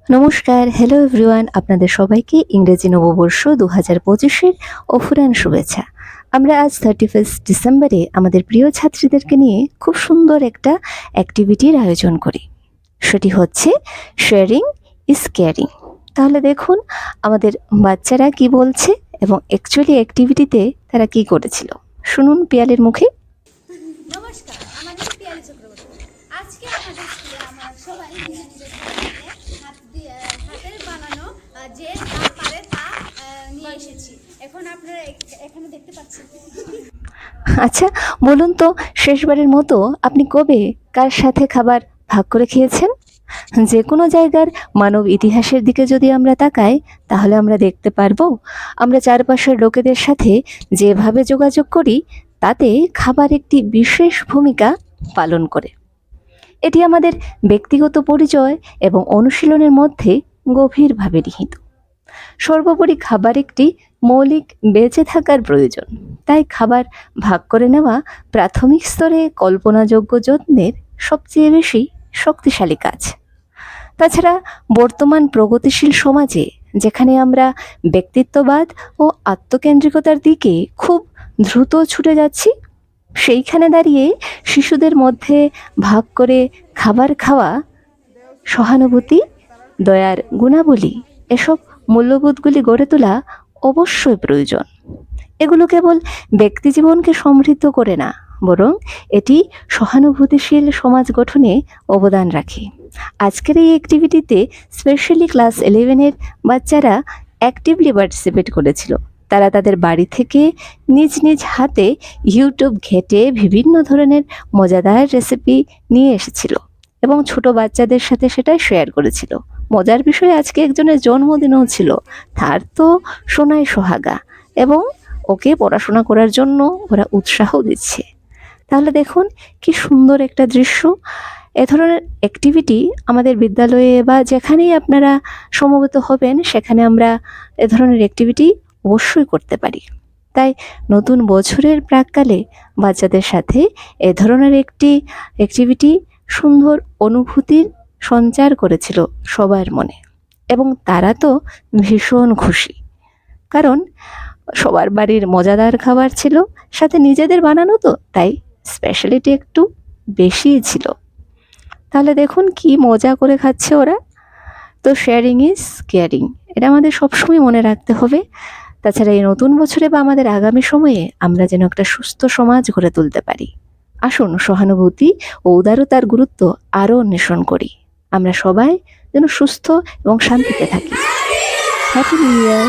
নমস্কার, hello everyone, আপনাদের সবাইকে ইংরেজি নববর্ষ ২০২৫-এর অফুরান শুভেচ্ছা। আমরা আজ 31 ডিসেম্বরে আমাদের প্রিয় ছাত্রীদেরকে নিয়ে খুব সুন্দর একটা অ্যাক্টিভিটির আয়োজন করি। সেটি হচ্ছে শেয়ারিং ইজ কেয়ারিং। তাহলে দেখুন আমাদের বাচ্চারা কি বলছে এবং অ্যাকচুয়ালি অ্যাক্টিভিটিতে তারা কি করেছিল। শুনুন পিয়ালির মুখে। নমস্কার, আমাদের পিয়ালি চক্রবর্তী। আজকে আমাদের স্কুলে আমরা সবাই নিজের নিজের হাতের বানানো যে যা পারে তা নিয়ে এসেছি। এখন আপনারা এখানে দেখতে পাচ্ছেন। আচ্ছা, বলুন তো শেষবারের মতো আপনি কবে কার সাথে খাবার ভাগ করে খেয়েছেন? যে কোনো জায়গার মানব ইতিহাসের দিকে যদি আমরা তাকাই তাহলে আমরা দেখতে পারবো আমরা চারপাশের লোকেদের সাথে যেভাবে যোগাযোগ করি তাতে খাবার একটি বিশেষ ভূমিকা পালন করে। এটি আমাদের ব্যক্তিগত পরিচয় এবং অনুশীলনের মধ্যে গভীরভাবে নিহিত। সর্বোপরি খাবার একটি মৌলিক বেঁচে থাকার প্রয়োজন, তাই খাবার ভাগ করে নেওয়া প্রাথমিক স্তরে কল্পনাযোগ্য যত্নের সবচেয়ে বেশি শক্তিশালী কাজ। তাছাড়া বর্তমান প্রগতিশীল সমাজে যেখানে আমরা ব্যক্তিত্ববাদ ও আত্মকেন্দ্রিকতার দিকে খুব দ্রুত ছুটে যাচ্ছি, সেইখানে দাঁড়িয়ে শিশুদের মধ্যে ভাগ করে খাবার খাওয়া, সহানুভূতি, দয়ার গুণাবলী, এসব মূল্যবোধগুলি গড়ে তোলা অবশ্যই প্রয়োজন। এগুলো কেবল ব্যক্তিজীবনকে সমৃদ্ধ করে না, বরং এটি সহানুভূতিশীল সমাজ গঠনে অবদান রাখে। আজকের এই অ্যাক্টিভিটিতে স্পেশালি ক্লাস 11-এর বাচ্চারা অ্যাক্টিভলি পার্টিসিপেট করেছিল। তারা তাদের বাড়ি থেকে নিজ নিজ হাতে ইউটিউব ঘেঁটে বিভিন্ন ধরনের মজাদার রেসিপি নিয়ে এসেছিল এবং ছোট বাচ্চাদের সাথে সেটা শেয়ার করেছিল। মজার বিষয়, আজকে একজনের জন্মদিনও ছিল। তার তো সোনায় সোহাগা এবং ওকে পড়াশোনা করার জন্য ওরা উৎসাহ দিচ্ছে। তাহলে দেখুন কি সুন্দর একটা দৃশ্য। এ ধরনের অ্যাক্টিভিটি আমাদের বিদ্যালয়ে বা যেখানেই আপনারা সমবেত হবেন সেখানে আমরা এ ধরনের অ্যাক্টিভিটি অবশ্যই করতে পারি। তাই নতুন বছরের প্রাক্কালে বাচ্চাদের সাথে এ ধরনের একটি অ্যাক্টিভিটি সুন্দর অনুভূতির সঞ্চার করেছিল সবার মনে, এবং তারা তো ভীষণ খুশি, কারণ সবার বাড়ির মজাদার খাবার ছিল, সাথে নিজেদের বানানো, তো তাই স্পেশালিটি একটু বেশিই ছিল। তাহলে দেখুন কি মজা করে খাচ্ছে ওরা। তো শেয়ারিং ইজ কেয়ারিং, এটা আমাদের সবসময় মনে রাখতে হবে। তাছাড়া এই নতুন বছরে বা আমাদের আগামী সময়ে আমরা যেন একটা সুস্থ সমাজ গড়ে তুলতে পারি। আসুন সহানুভূতি ও উদারতার গুরুত্ব আরও অন্বেষণ করি। আমরা সবাই যেন সুস্থ এবং শান্তিতে থাকি। Happy new year.